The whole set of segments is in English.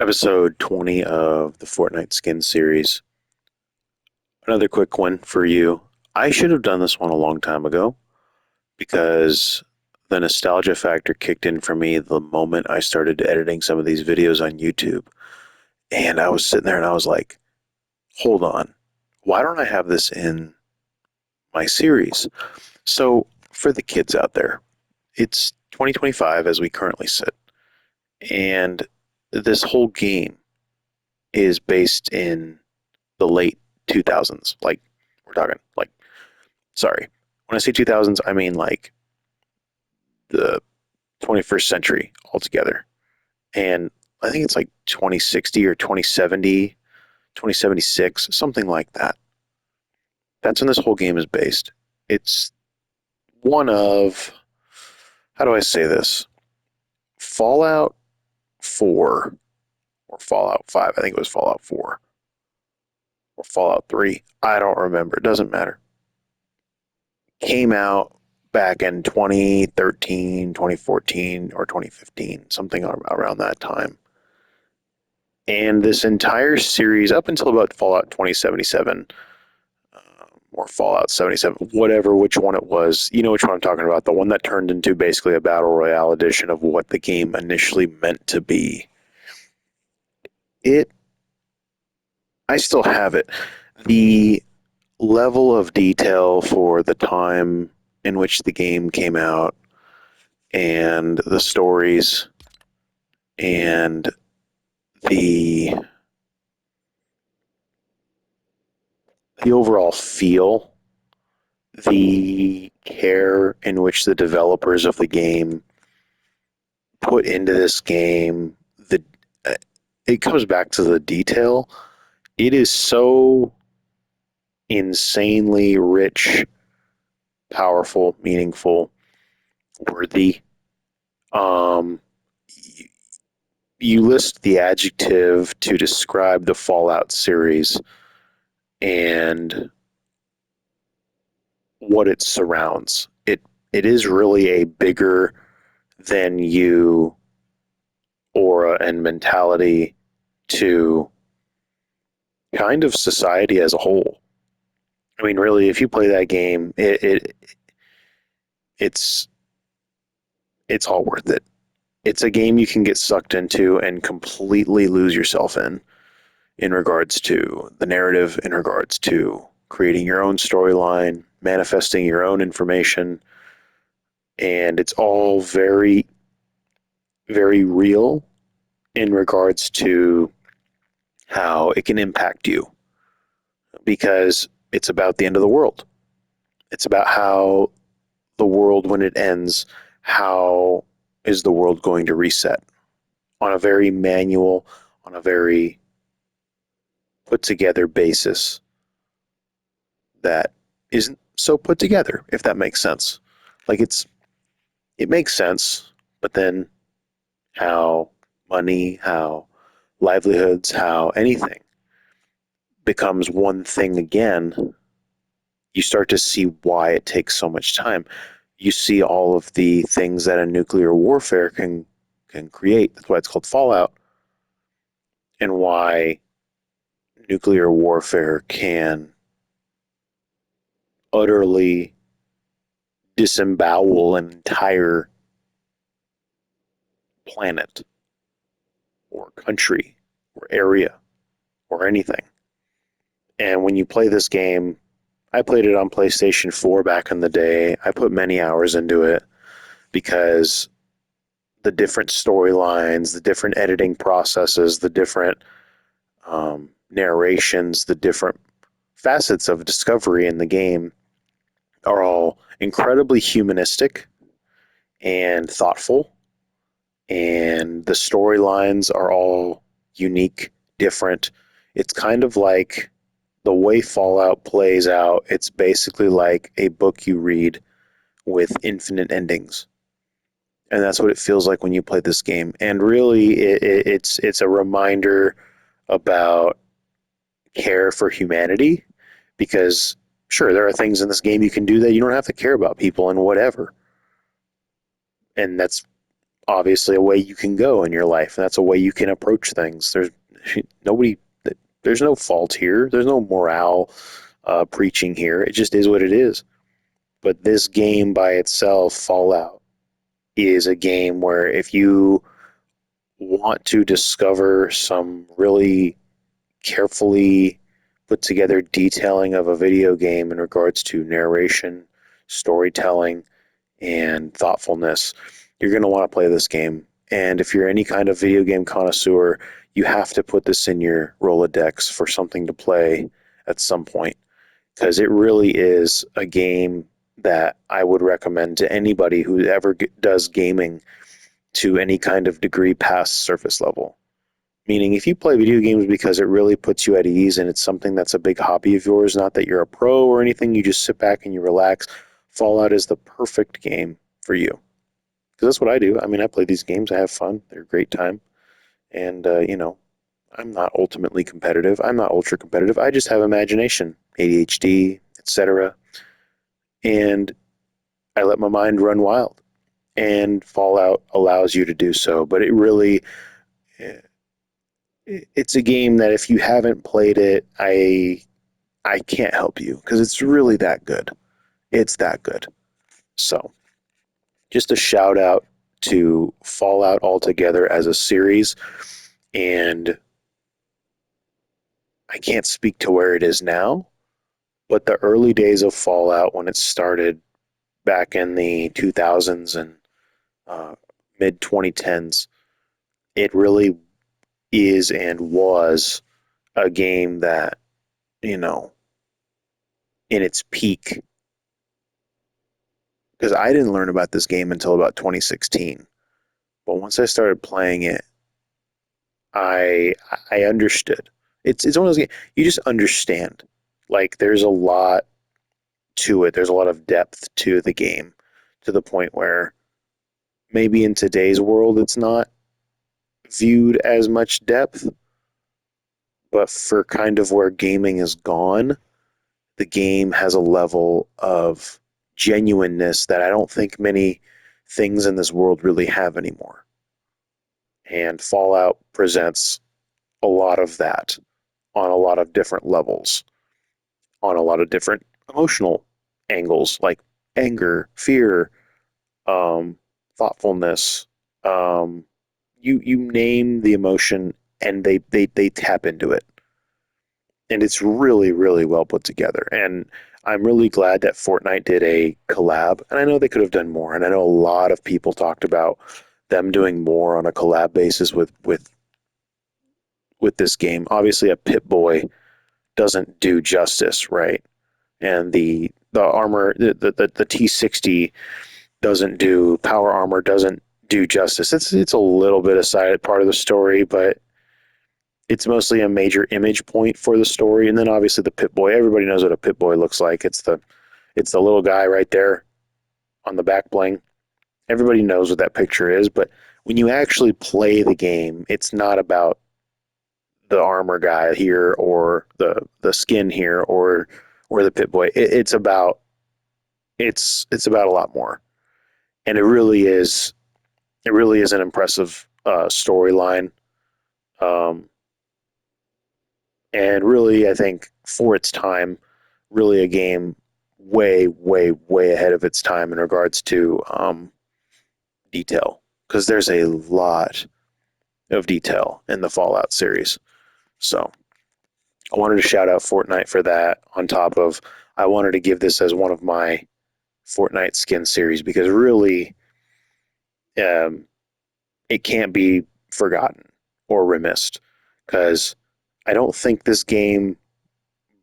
Episode 20 of the Fortnite skin series. Another quick one for you. I should have done this one a long time ago because the nostalgia factor kicked in for me the moment I started editing some of these videos on YouTube. And I was sitting there and I was like, hold on, why don't I have this in my series? So, for the kids out there, it's 2025 as we currently sit, and this whole game is based in the late 2000s. Like, we're talking, like, sorry. When I say 2000s, I mean like the 21st century altogether. And I think it's like 2060 or 2070, 2076, something like that. That's when this whole game is based. It's one of, how do I say this? Fallout 4 or Fallout 5. I think it was Fallout 4 or Fallout 3. I don't remember. It doesn't matter. Came out back in 2013, 2014, or 2015, something around that time. And this entire series, up until about Fallout 2077, or Fallout 77, whatever, which one it was, you know which one I'm talking about, the one that turned into basically a Battle Royale edition of what the game initially meant to be. It, I still have it. The level of detail for the time in which the game came out and the stories and the the overall feel, the care in which the developers of the game put into this game, the it comes back to the detail. It is so insanely rich, powerful, meaningful, worthy. Um, you, you list the adjective to describe the Fallout series and what it surrounds. It is really a bigger than you aura and mentality to kind of society as a whole. I mean, really, if you play that game, it's it's all worth it. It's a game you can get sucked into and completely lose yourself in regards to the narrative, in regards to creating your own storyline, manifesting your own information, and it's all very, very real in regards to how it can impact you because it's about the end of the world. It's about how the world, when it ends, how is the world going to reset on a very manual, on a very put together basis that isn't so put together, if that makes sense. Like it makes sense, but then how money, how livelihoods, how anything becomes one thing again, you start to see why it takes so much time. You see all of the things that a nuclear warfare can create. That's why it's called Fallout, and why nuclear warfare can utterly disembowel an entire planet or country or area or anything. And when you play this game, I played it on PlayStation 4 back in the day. I put many hours into it because the different storylines, the different editing processes, the different narrations, the different facets of discovery in the game are all incredibly humanistic and thoughtful, and the storylines are all unique, different. It's kind of like the way Fallout plays out, it's basically like a book you read with infinite endings. And that's what it feels like when you play this game. And really, it's a reminder about care for humanity because sure there are things in this game you can do that you don't have to care about people and whatever, and that's obviously a way you can go in your life, and that's a way you can approach things. Nobody, there's no fault here. There's no morale preaching here. It just is what it is. But this game by itself, Fallout, is a game where if you want to discover some really carefully put together detailing of a video game in regards to narration, storytelling, and thoughtfulness, you're going to want to play this game. And if you're any kind of video game connoisseur, you have to put this in your Rolodex for something to play at some point, because it really is a game that I would recommend to anybody who ever does gaming to any kind of degree past surface level. Meaning, if you play video games because it really puts you at ease and it's something that's a big hobby of yours, not that you're a pro or anything, you just sit back and you relax, Fallout is the perfect game for you. Because that's what I do. I mean, I play these games, I have fun, they're a great time. And, I'm not ultimately competitive. I'm not ultra competitive. I just have imagination, ADHD, etc. And I let my mind run wild. And Fallout allows you to do so. But it really, it's a game that if you haven't played it, I can't help you because it's really that good. It's that good. So, just a shout out to Fallout altogether as a series. And I can't speak to where it is now, but the early days of Fallout when it started back in the 2000s and uh, mid 2010s, it really is and was a game that, you know, in its peak, because I didn't learn about this game until about 2016. But once I started playing it, I I understood. It's one of those games you just understand. Like there's a lot to it. There's a lot of depth to the game, to the point where maybe in today's world it's not viewed as much depth, but for kind of where gaming is gone, the game has a level of genuineness that I don't think many things in this world really have anymore. And Fallout presents a lot of that on a lot of different levels, on a lot of different emotional angles, like anger, fear, um, thoughtfulness. Um, you name the emotion, and they tap into it, and it's really really well put together. And I'm really glad that Fortnite did a collab, and I know they could have done more, and I know a lot of people talked about them doing more on a collab basis with this game. Obviously, a Pit Boy doesn't do justice, right? And the armor, the T60 doesn't do power armor, doesn't do justice. It's a little bit a side part of the story, but it's mostly a major image point for the story. And then obviously the Pit Boy. Everybody knows what a Pit Boy looks like. It's the little guy right there on the back bling. Everybody knows what that picture is, but when you actually play the game, it's not about the armor guy here or the skin here or the Pit Boy. It's about a lot more, and it really is an impressive storyline, um, and really I think for its time, really a game way way way ahead of its time in regards to detail, because there's a lot of detail in the Fallout series. So I wanted to shout out Fortnite for that. On top of, I wanted to give this as one of my Fortnite skin series because really, um, it can't be forgotten or remissed, because I don't think this game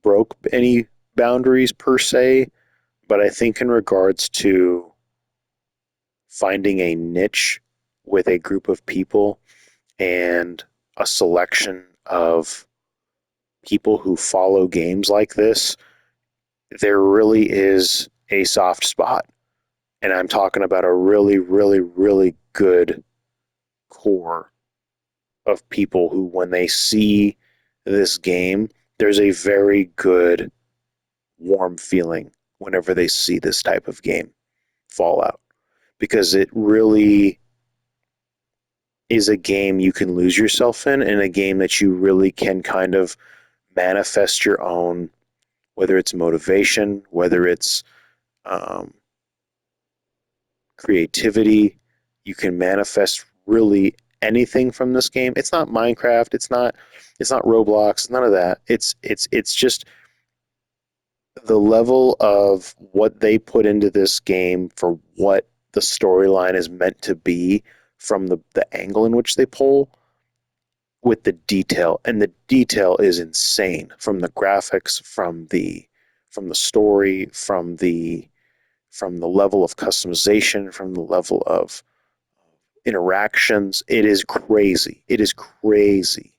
broke any boundaries per se, but I think in regards to finding a niche with a group of people and a selection of people who follow games like this, there really is a soft spot. And I'm talking about a really, really, really good core of people who, when they see this game, there's a very good, warm feeling whenever they see this type of game, Fallout, because it really is a game you can lose yourself in, and a game that you really can kind of manifest your own, whether it's motivation, whether it's um, creativity. You can manifest really anything from this game. It's not Minecraft. It's not Roblox. None of that. It's just the level of what they put into this game for what the storyline is meant to be from the angle in which they pull with the detail, and the detail is insane, from the graphics, from the story, from the level of customization, from the level of interactions. It is crazy. It is crazy.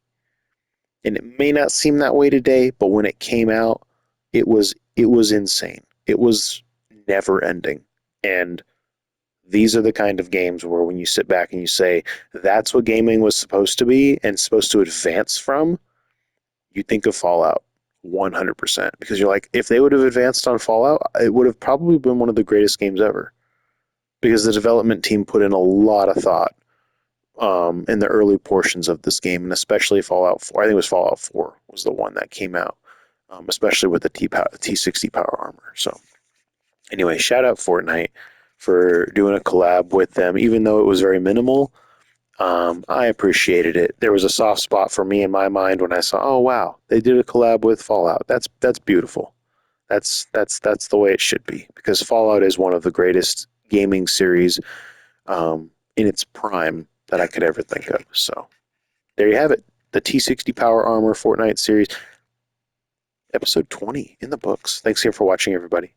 And it may not seem that way today, but when it came out, it was insane. It was never ending. And these are the kind of games where when you sit back and you say that's what gaming was supposed to be and supposed to advance from, you think of Fallout 100%, because you're like, if they would have advanced on Fallout, it would have probably been one of the greatest games ever, because the development team put in a lot of thought in the early portions of this game, and especially Fallout 4. I think it was Fallout 4 was the one that came out, especially with the T60 power armor. So anyway, shout out Fortnite for doing a collab with them, even though it was very minimal. I appreciated it. There was a soft spot for me in my mind when I saw, oh wow, they did a collab with Fallout. That's beautiful. That's the way it should be, because Fallout is one of the greatest gaming series in its prime that I could ever think of. So there you have it. The T60 Power Armor Fortnite series, episode 20 in the books. Thanks again for watching, everybody.